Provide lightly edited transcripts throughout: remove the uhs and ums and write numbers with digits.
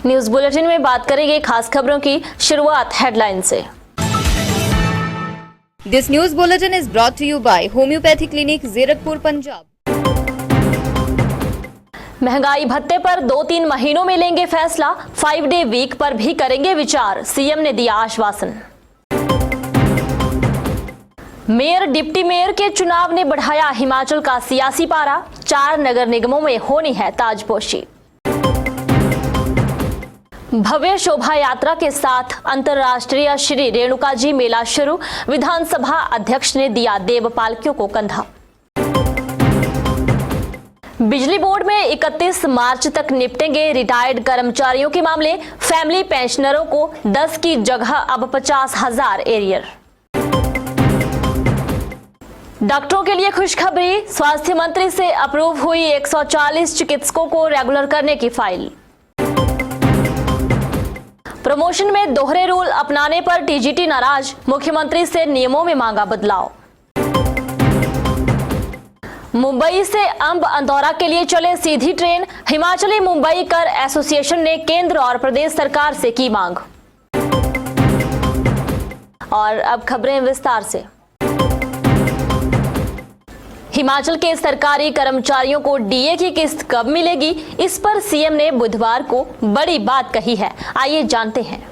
News bulletin में बात करेंगे खास खबरों की शुरुआत हेडलाइन से। This news bulletin is brought to you by homeopathy clinic Zirakpur Punjab. महंगाई भत्ते पर 2-3 महीनों में लेंगे फैसला, 5 डे वीक पर भी करेंगे विचार, सीएम ने दिया आश्वासन। मेयर डिप्टी मेयर के चुनाव ने बढ़ाया हिमाचल का सियासी पारा, 4 नगर निगमों में होनी है ताजपोशी। भव्य शोभा यात्रा के साथ अंतर्राष्ट्रीय श्री रेणुकाजी मेला शुरू, विधानसभा अध्यक्ष ने दिया देव पालकियों को कंधा। बिजली बोर्ड में 31 मार्च तक निपटेंगे रिटायर्ड कर्मचारियों के मामले, फैमिली पेंशनरों को 10 की जगह अब 50,000 एरियर। डॉक्टरों के लिए खुशखबरी, स्वास्थ्य मंत्री से अप्रूव हुई 140 चिकित्सकों को रेगुलर करने की फाइल। प्रमोशन में दोहरे रूल अपनाने पर टीजीटी नाराज, मुख्यमंत्री से नियमों में मांगा बदलाव। मुंबई से अंब अंदौरा के लिए चले सीधी ट्रेन, हिमाचली मुंबई कर एसोसिएशन ने केंद्र और प्रदेश सरकार से की मांग। और अब खबरें विस्तार से। हिमाचल के सरकारी कर्मचारियों को डीए की किस्त कब मिलेगी, इस पर सीएम ने बुधवार को बड़ी बात कही है। आइए जानते हैं।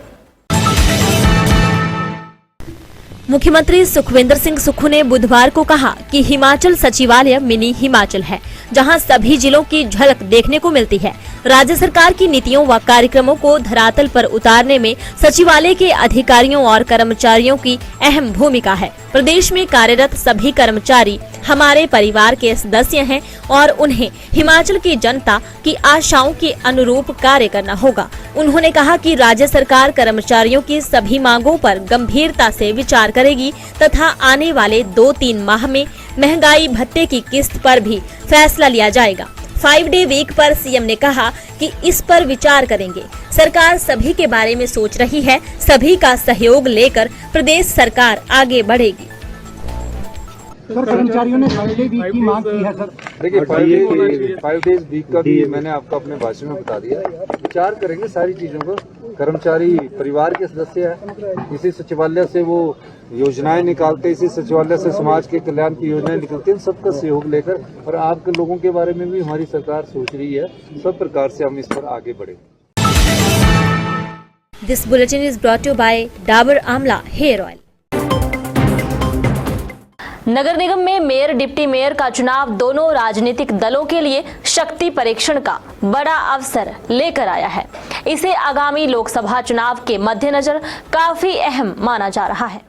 मुख्यमंत्री सुखविंदर सिंह सुक्खू ने बुधवार को कहा कि हिमाचल सचिवालय मिनी हिमाचल है, जहां सभी जिलों की झलक देखने को मिलती है। राज्य सरकार की नीतियों व कार्यक्रमों को धरातल पर उतारने में सचिवालय के अधिकारियों और कर्मचारियों की अहम भूमिका है। प्रदेश में कार्यरत सभी कर्मचारी हमारे परिवार के सदस्य हैं और उन्हें हिमाचल की जनता की आशाओं के अनुरूप कार्य करना होगा। उन्होंने कहा कि राज्य सरकार कर्मचारियों की सभी मांगों पर गंभीरता से विचार करेगी तथा आने वाले 2-3 माह में महंगाई भत्ते की किस्त पर भी फैसला लिया जाएगा। 5 डे वीक पर सीएम ने कहा कि इस पर विचार करेंगे। सरकार सभी के बारे में सोच रही है, सभी का सहयोग लेकर प्रदेश सरकार आगे बढ़ेगी। सर, कर्मचारियों ने 5 डे वीक की मांग की है। सर देखिए, 5 डेज वीक का भी मैंने आपको अपने भाषण में बता दिया। विचार करेंगे सारी चीजों को। कर्मचारी परिवार के सदस्य है, इसी सचिवालय से वो योजनाएं निकालते, इसी सचिवालय से समाज के कल्याण की योजनाएं निकलती हैं। सबका सहयोग लेकर और आपके लोगों के बारे में भी हमारी सरकार सोच रही है। सब प्रकार से हम इस पर आगे बढ़े। This bulletin is brought you by Dabur Amla hair oil. नगर निगम में मेयर डिप्टी मेयर का चुनाव दोनों राजनीतिक दलों के लिए शक्ति परीक्षण का बड़ा अवसर लेकर आया है। इसे आगामी लोकसभा चुनाव के मद्देनजर काफी अहम माना जा रहा है।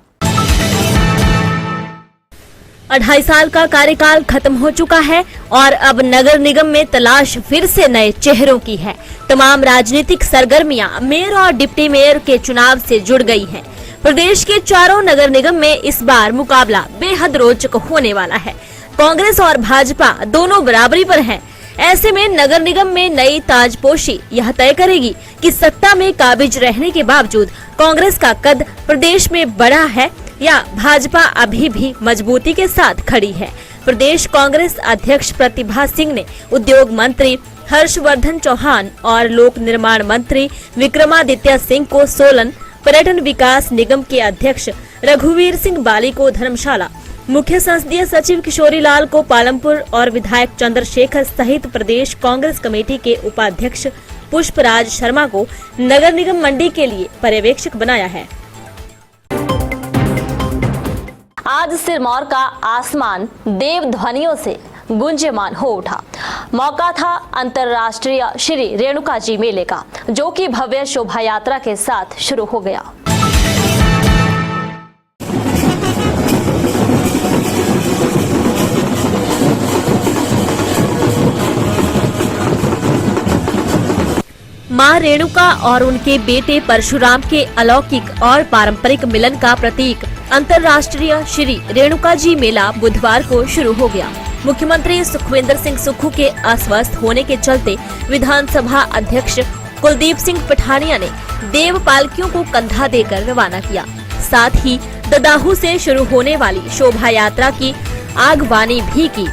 2.5 साल का कार्यकाल खत्म हो चुका है और अब नगर निगम में तलाश फिर से नए चेहरों की है। तमाम राजनीतिक सरगर्मियां मेयर और डिप्टी मेयर के चुनाव से जुड़ गई हैं। प्रदेश के 4 नगर निगम में इस बार मुकाबला बेहद रोचक होने वाला है। कांग्रेस और भाजपा दोनों बराबरी पर हैं। ऐसे में नगर निगम में नई ताजपोशी यह तय करेगी कि सत्ता में काबिज रहने के बावजूद कांग्रेस का कद प्रदेश में बड़ा है या भाजपा अभी भी मजबूती के साथ खड़ी है। प्रदेश कांग्रेस अध्यक्ष प्रतिभा सिंह ने उद्योग मंत्री हर्षवर्धन चौहान और लोक निर्माण मंत्री विक्रमादित्य सिंह को सोलन, पर्यटन विकास निगम के अध्यक्ष रघुवीर सिंह बाली को धर्मशाला, मुख्य संसदीय सचिव किशोरी लाल को पालमपुर और विधायक चंद्रशेखर सहित प्रदेश कांग्रेस कमेटी के उपाध्यक्ष पुष्पराज शर्मा को नगर निगम मंडी के लिए पर्यवेक्षक बनाया है। आज सिरमौर का आसमान देव ध्वनियों से गुंजयमान हो उठा। मौका था अंतर्राष्ट्रीय श्री रेणुकाजी मेले का, जो कि भव्य शोभा यात्रा के साथ शुरू हो गया। मां रेणुका और उनके बेटे परशुराम के अलौकिक और पारंपरिक मिलन का प्रतीक अंतर्राष्ट्रीय श्री रेणुकाजी मेला बुधवार को शुरू हो गया। मुख्यमंत्री सुखविंदर सिंह सुक्खू के अस्वस्थ होने के चलते विधानसभा अध्यक्ष कुलदीप सिंह पठानिया ने देव पालकियों को कंधा देकर रवाना किया। साथ ही ददाहू से शुरू होने वाली शोभा यात्रा की आगवानी भी की।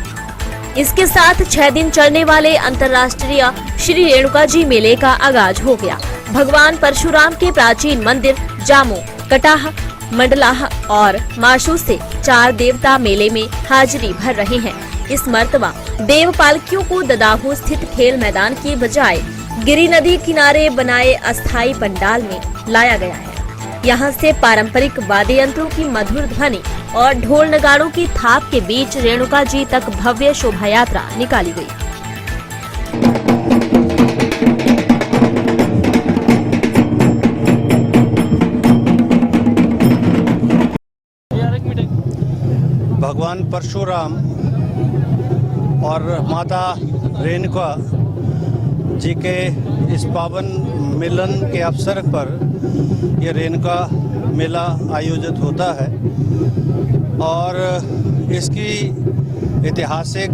इसके साथ 6 दिन चलने वाले अंतर्राष्ट्रीय श्री रेणुकाजी मेले का आगाज हो गया। भगवान परशुराम के प्राचीन मंदिर जामो, कटाह, मंडलाह और माशू से 4 देवता मेले में हाजिरी भर रहे हैं। इस मर्तबा देव पालकियों को ददाहू स्थित खेल मैदान की बजाय गिरी नदी किनारे बनाए अस्थायी पंडाल में लाया गया है। यहाँ से पारंपरिक वाद्य यंत्रों की मधुर ध्वनि और ढोल नगाड़ों की थाप के बीच रेणुका जी तक भव्य शोभा यात्रा निकाली गई। भगवान परशुराम और माता रेणुका जी के इस पावन मिलन के अवसर पर यह रेणुका मेला आयोजित होता है और इसकी ऐतिहासिक,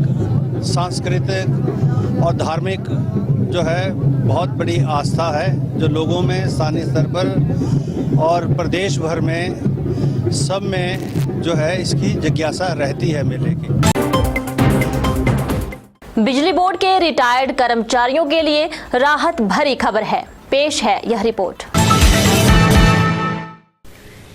सांस्कृतिक और धार्मिक जो है बहुत बड़ी आस्था है, जो लोगों में स्थानीय स्तर पर और प्रदेश भर में सब में जो है इसकी जिज्ञासा रहती है मेले की। बिजली बोर्ड के रिटायर्ड कर्मचारियों के लिए राहत भरी खबर है। पेश है यह रिपोर्ट।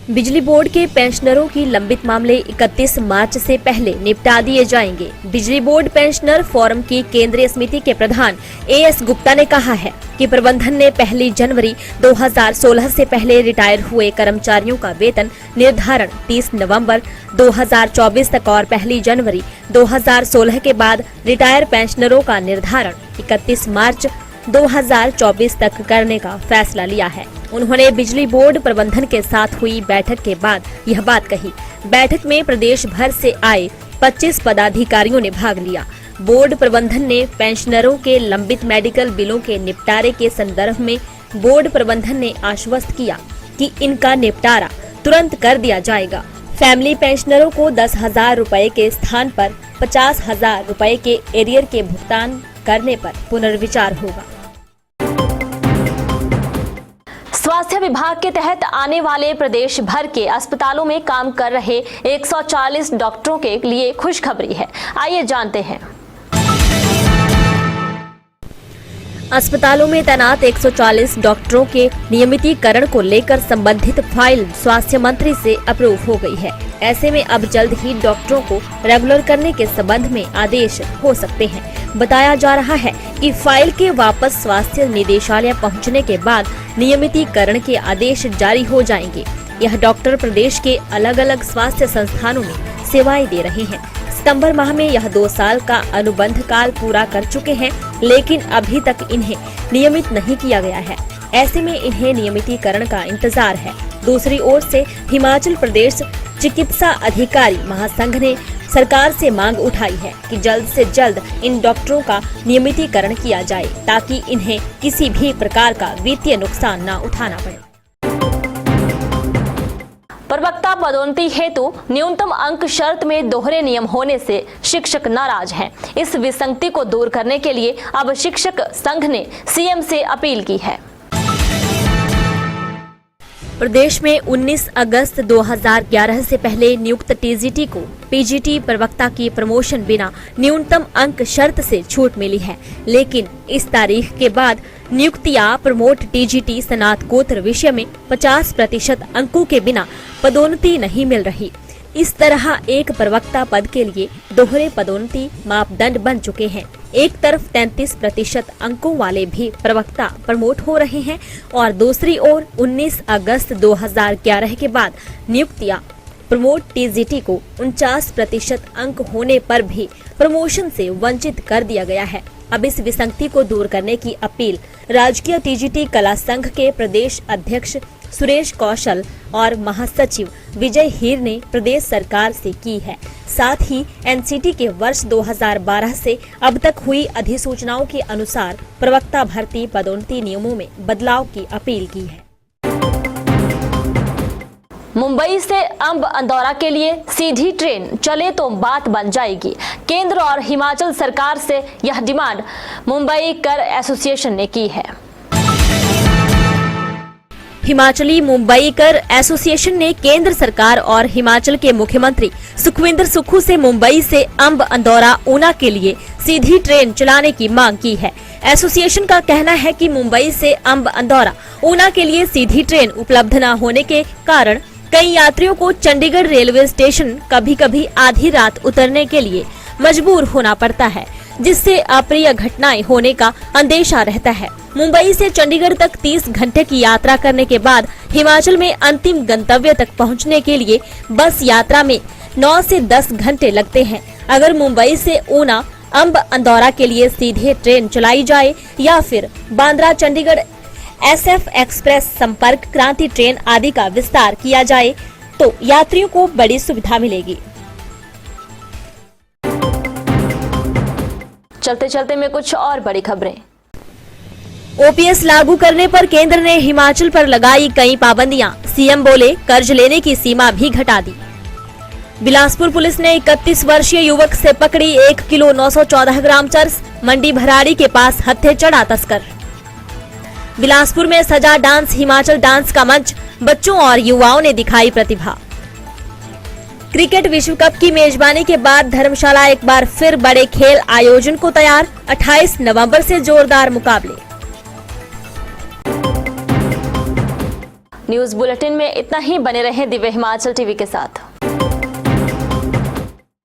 बिजली बोर्ड के पेंशनरों की लंबित मामले 31 मार्च से पहले निपटा दिए जाएंगे। बिजली बोर्ड पेंशनर फोरम की केंद्रीय समिति के प्रधान AS गुप्ता ने कहा है कि प्रबंधन ने 1 जनवरी 2016 से पहले रिटायर हुए कर्मचारियों का वेतन निर्धारण 30 नवंबर 2024 तक और 1 जनवरी 2016 के बाद रिटायर पेंशनरों का निर्धारण 31 मार्च 2024 तक करने का फैसला लिया है। उन्होंने बिजली बोर्ड प्रबंधन के साथ हुई बैठक के बाद यह बात कही। बैठक में प्रदेश भर से आए 25 पदाधिकारियों ने भाग लिया। बोर्ड प्रबंधन ने पेंशनरों के लंबित मेडिकल बिलों के निपटारे के संदर्भ में बोर्ड प्रबंधन ने आश्वस्त किया कि इनका निपटारा तुरंत कर दिया जाएगा। फैमिली पेंशनरों को 10,000 रुपए के स्थान पर 50,000 रुपए के एरियर के भुगतान करने पर पुनर्विचार होगा। स्वास्थ्य विभाग के तहत आने वाले प्रदेश भर के अस्पतालों में काम कर रहे 140 डॉक्टरों के लिए खुशखबरी है। आइए जानते हैं। अस्पतालों में तैनात 140 डॉक्टरों के नियमितीकरण को लेकर संबंधित फाइल स्वास्थ्य मंत्री से अप्रूव हो गई है। ऐसे में अब जल्द ही डॉक्टरों को रेगुलर करने के संबंध में आदेश हो सकते हैं। बताया जा रहा है कि फाइल के वापस स्वास्थ्य निदेशालय पहुंचने के बाद नियमितीकरण के आदेश जारी हो जाएंगे। यह डॉक्टर प्रदेश के अलग अलग स्वास्थ्य संस्थानों में सेवाएं दे रहे हैं। सितंबर माह में यह 2 साल का अनुबंध काल पूरा कर चुके हैं, लेकिन अभी तक इन्हें नियमित नहीं किया गया है। ऐसे में इन्हें नियमितीकरण का इंतजार है। दूसरी ओर से हिमाचल प्रदेश चिकित्सा अधिकारी महासंघ ने सरकार से मांग उठाई है कि जल्द से जल्द इन डॉक्टरों का नियमितीकरण किया जाए ताकि इन्हें किसी भी प्रकार का वित्तीय नुकसान न उठाना पड़े। प्रवक्ता पदोन्नति हेतु न्यूनतम अंक शर्त में दोहरे नियम होने से शिक्षक नाराज हैं। इस विसंगति को दूर करने के लिए अब शिक्षक संघ ने CM से अपील की है। प्रदेश में 19 अगस्त 2011 से पहले नियुक्त TGT को PGT प्रवक्ता की प्रमोशन बिना न्यूनतम अंक शर्त से छूट मिली है, लेकिन इस तारीख के बाद नियुक्तियां प्रमोट TGT स्नातकोत्तर विषय में 50% अंकों के बिना पदोन्नति नहीं मिल रही। इस तरह एक प्रवक्ता पद के लिए दोहरे पदोन्नति मापदंड बन चुके हैं। एक तरफ 33% अंकों वाले भी प्रवक्ता प्रमोट हो रहे हैं और दूसरी ओर 19 अगस्त 2011 के बाद नियुक्तियां प्रमोट TGT को 49% अंक होने पर भी प्रमोशन से वंचित कर दिया गया है। अब इस विसंगति को दूर करने की अपील राजकीय TGT कला संघ के प्रदेश अध्यक्ष सुरेश कौशल और महासचिव विजय हीर ने प्रदेश सरकार से की है। साथ ही NCT के वर्ष 2012 से अब तक हुई अधिसूचनाओं के अनुसार प्रवक्ता भर्ती पदोन्नति नियमों में बदलाव की अपील की है। मुंबई से अंब अंदौरा के लिए सीधी ट्रेन चले तो बात बन जाएगी। केंद्र और हिमाचल सरकार से यह डिमांड मुंबई कर एसोसिएशन ने की है। हिमाचली मुंबई कर एसोसिएशन ने केंद्र सरकार और हिमाचल के मुख्यमंत्री सुखविंदर सुक्खू से मुंबई से अंब अंदौरा ऊना के लिए सीधी ट्रेन चलाने की मांग की है। एसोसिएशन का कहना है कि मुंबई से अंब अंदौरा ऊना के लिए सीधी ट्रेन उपलब्ध न होने के कारण कई यात्रियों को चंडीगढ़ रेलवे स्टेशन कभी कभी आधी रात उतरने के लिए मजबूर होना पड़ता है, जिससे अप्रिय घटनाएं होने का अंदेशा रहता है। मुंबई से चंडीगढ़ तक 30 घंटे की यात्रा करने के बाद हिमाचल में अंतिम गंतव्य तक पहुंचने के लिए बस यात्रा में 9 से 10 घंटे लगते हैं। अगर मुंबई से ऊना अंब अंदौरा के लिए सीधे ट्रेन चलाई जाए या फिर बांद्रा चंडीगढ़ SF एक्सप्रेस संपर्क क्रांति ट्रेन आदि का विस्तार किया जाए तो यात्रियों को बड़ी सुविधा मिलेगी। चलते चलते में कुछ और बड़ी खबरें। OPS लागू करने पर केंद्र ने हिमाचल पर लगाई कई पाबंदियां। सीएम बोले कर्ज लेने की सीमा भी घटा दी। बिलासपुर पुलिस ने 31 वर्षीय युवक से पकड़ी 1 किलो 914 ग्राम चरस। मंडी भराड़ी के पास हत्थे चढ़ा तस्कर। बिलासपुर में सजा डांस हिमाचल डांस का मंच, बच्चों और युवाओं ने दिखाई प्रतिभा। क्रिकेट विश्व कप की मेजबानी के बाद धर्मशाला एक बार फिर बड़े खेल आयोजन को तैयार। 28 नवंबर से जोरदार मुकाबले। न्यूज बुलेटिन में इतना ही। बने रहें दिव्य हिमाचल टीवी के साथ।